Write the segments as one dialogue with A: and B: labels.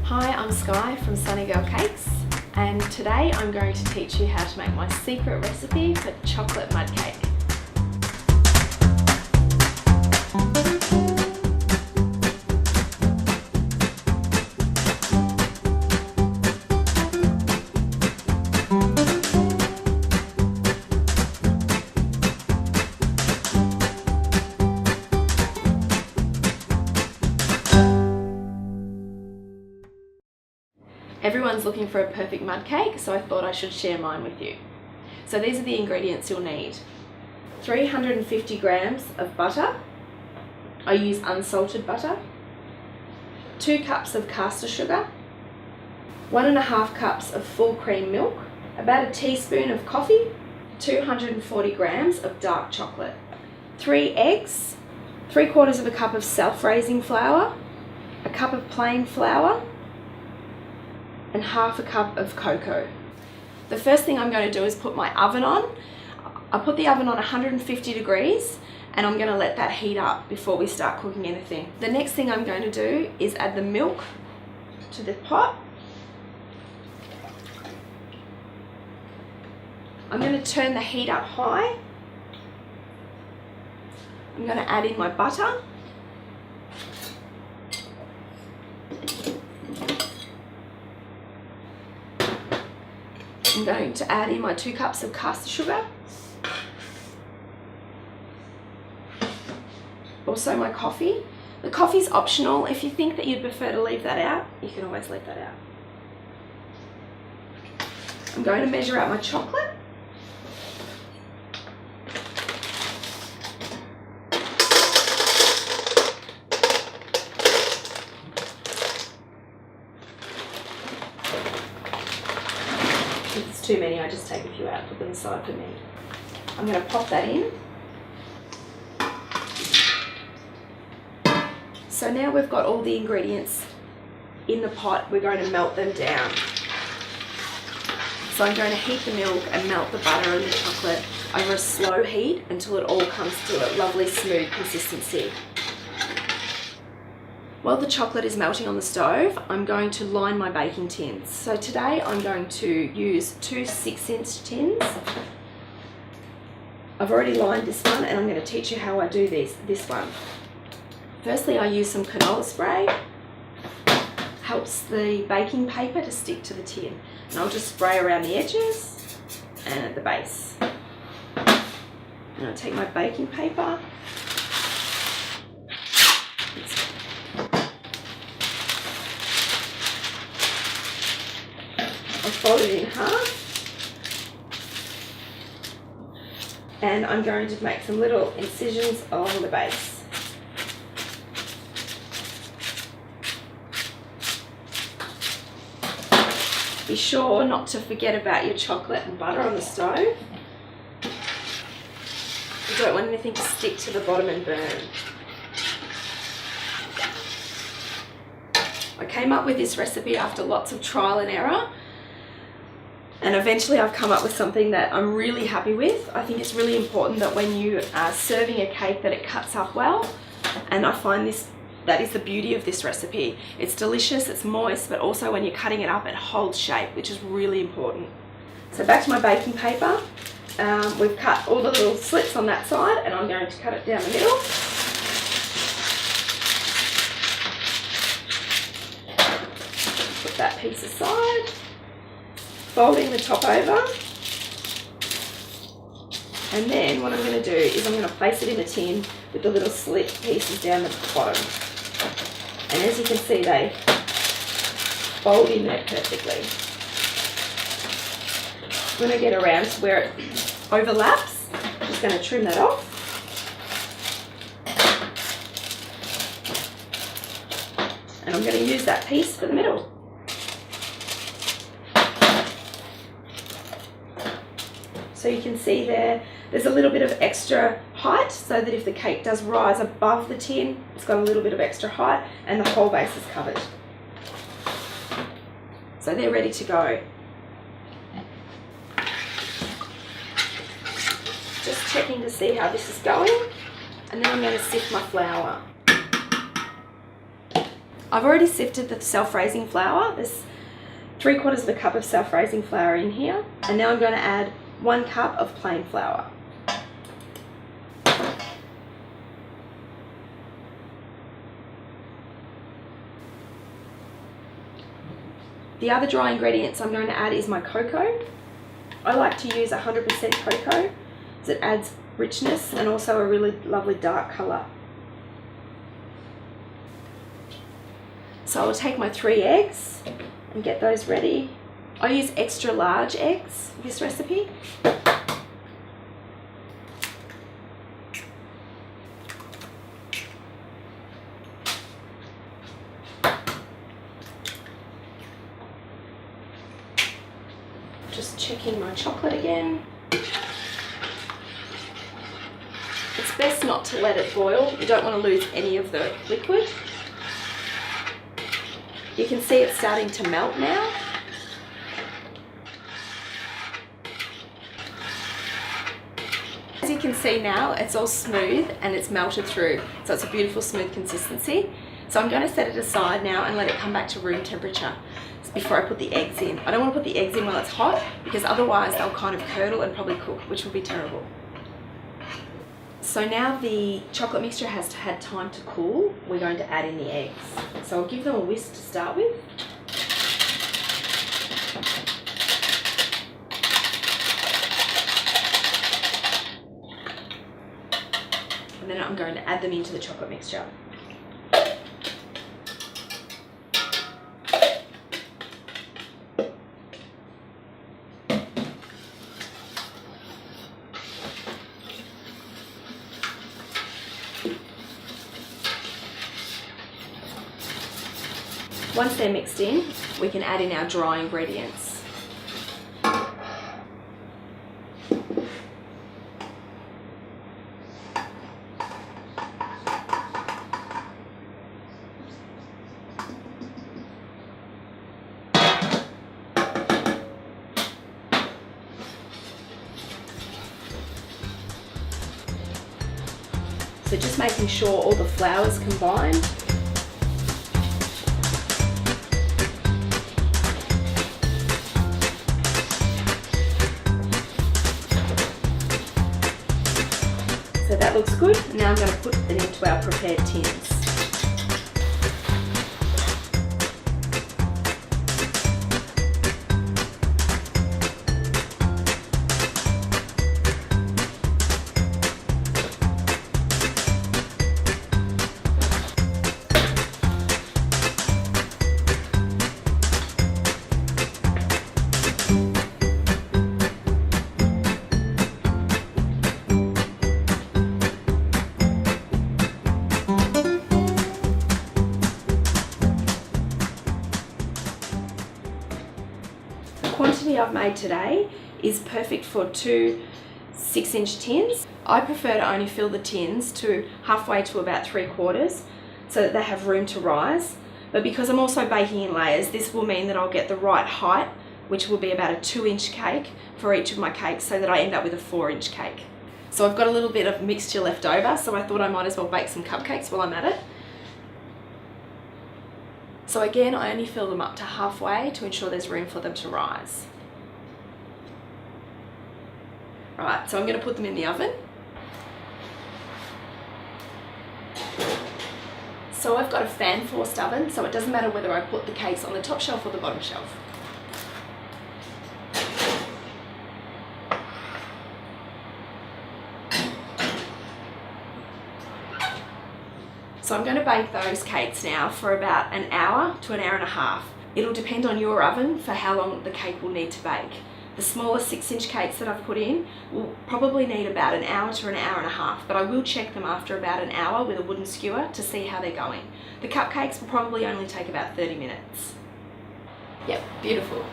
A: Hi, I'm Sky from Sunny Girl Cakes, and today I'm going to teach you how to make my secret recipe for chocolate mud cake. Everyone's looking for a perfect mud cake, so I thought I should share mine with you. So these are the ingredients you'll need. 350 grams of butter. I use unsalted butter. 2 cups of caster sugar. 1.5 cups of full cream milk. About a teaspoon of coffee. 240 grams of dark chocolate. 3 eggs. 3/4 cup of self-raising flour. A cup of plain flour. And 1/2 cup of cocoa. The first thing I'm going to do is put my oven on. I put the oven on 150 degrees and I'm going to let that heat up before we start cooking anything. The next thing I'm going to do is add the milk to the pot. I'm going to turn the heat up high. I'm going to add in my butter. I'm going to add in my 2 cups of caster sugar. Also my coffee. The coffee's optional. If you think that you'd prefer to leave that out, you can always leave that out. I'm going to measure out my chocolate. If it's too many, I just take a few out, put them aside for me. I'm going to pop that in. So now we've got all the ingredients in the pot, we're going to melt them down. So I'm going to heat the milk and melt the butter and the chocolate over a slow heat until it all comes to a lovely smooth consistency. While the chocolate is melting on the stove, I'm going to line my baking tins. So today I'm going to use 2 6-inch tins. I've already lined this one and I'm going to teach you how I do this one. Firstly, I use some canola spray. Helps the baking paper to stick to the tin. And I'll just spray around the edges and at the base. And I'll take my baking paper. I'll fold it in half. And I'm going to make some little incisions along the base. Be sure not to forget about your chocolate and butter on the stove. You don't want anything to stick to the bottom and burn. I came up with this recipe after lots of trial and error. And eventually I've come up with something that I'm really happy with. I think it's really important that when you are serving a cake that it cuts up well. And I find that is the beauty of this recipe. It's delicious, it's moist, but also when you're cutting it up, it holds shape, which is really important. So back to my baking paper. We've cut all the little slits on that side and I'm going to cut it down the middle. Put that piece aside. Folding the top over. And then what I'm going to do is I'm going to place it in the tin with the little slit pieces down the bottom. And as you can see, they fold in there perfectly. When I get around to where it overlaps, I'm just going to trim that off. And I'm going to use that piece for the middle. So you can see there's a little bit of extra height so that if the cake does rise above the tin, it's got a little bit of extra height and the whole base is covered. So they're ready to go. Just checking to see how this is going, and then I'm going to sift my flour. I've already sifted the self-raising flour. There's 3/4 of a cup of self-raising flour in here. And now I'm going to add 1 cup of plain flour. The other dry ingredients I'm going to add is my cocoa. I like to use 100% cocoa as it adds richness and also a really lovely dark colour. So I'll take my 3 eggs and get those ready. I use extra large eggs for this recipe. Just checking my chocolate again. It's best not to let it boil. You don't want to lose any of the liquid. You can see it's starting to melt now. As you can see now, it's all smooth and it's melted through. So it's a beautiful smooth consistency. So I'm going to set it aside now and let it come back to room temperature before I put the eggs in. I don't want to put the eggs in while it's hot because otherwise they'll kind of curdle and probably cook, which will be terrible. So now the chocolate mixture has had time to cool, we're going to add in the eggs. So I'll give them a whisk to start with. And then I'm going to add them into the chocolate mixture. Once they're mixed in, we can add in our dry ingredients. So just making sure all the flour's combined. So that looks good. Now I'm going to put it into our prepared tins. Quantity I've made today is perfect for 2 6-inch tins. I prefer to only fill the tins to halfway to about 3/4 so that they have room to rise. But because I'm also baking in layers, this will mean that I'll get the right height, which will be about a 2-inch cake for each of my cakes, so that I end up with a 4-inch cake. So I've got a little bit of mixture left over, so I thought I might as well bake some cupcakes while I'm at it. So again, I only fill them up to halfway to ensure there's room for them to rise. Right, so I'm going to put them in the oven. So I've got a fan forced oven, so it doesn't matter whether I put the cakes on the top shelf or the bottom shelf. So I'm going to bake those cakes now for about an hour to an hour and a half. It'll depend on your oven for how long the cake will need to bake. The smaller 6-inch cakes that I've put in will probably need about an hour to an hour and a half, but I will check them after about an hour with a wooden skewer to see how they're going. The cupcakes will probably only take about 30 minutes. Yep, beautiful.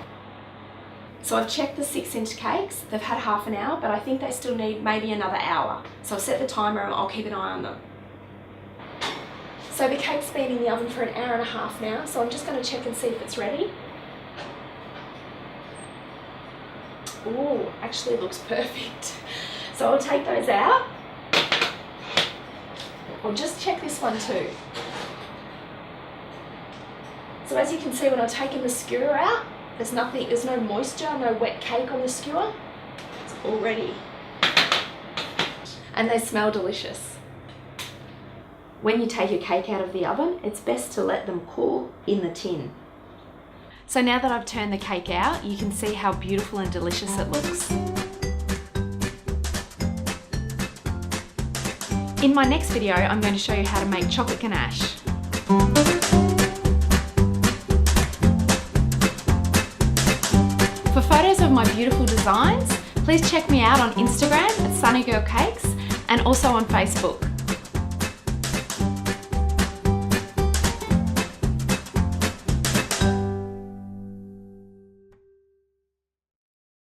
A: So I've checked the 6-inch cakes. They've had half an hour, but I think they still need maybe another hour. So I'll set the timer and I'll keep an eye on them. So the cake's been in the oven for an hour and a half now, so I'm just going to check and see if it's ready. Ooh, actually looks perfect. So I'll take those out. I'll just check this one too. So as you can see, when I've taken the skewer out, there's no moisture, no wet cake on the skewer. It's all ready. And they smell delicious. When you take your cake out of the oven, it's best to let them cool in the tin. So now that I've turned the cake out, you can see how beautiful and delicious it looks. In my next video, I'm going to show you how to make chocolate ganache. For photos of my beautiful designs, please check me out on Instagram at Sunnygirl Cakes and also on Facebook.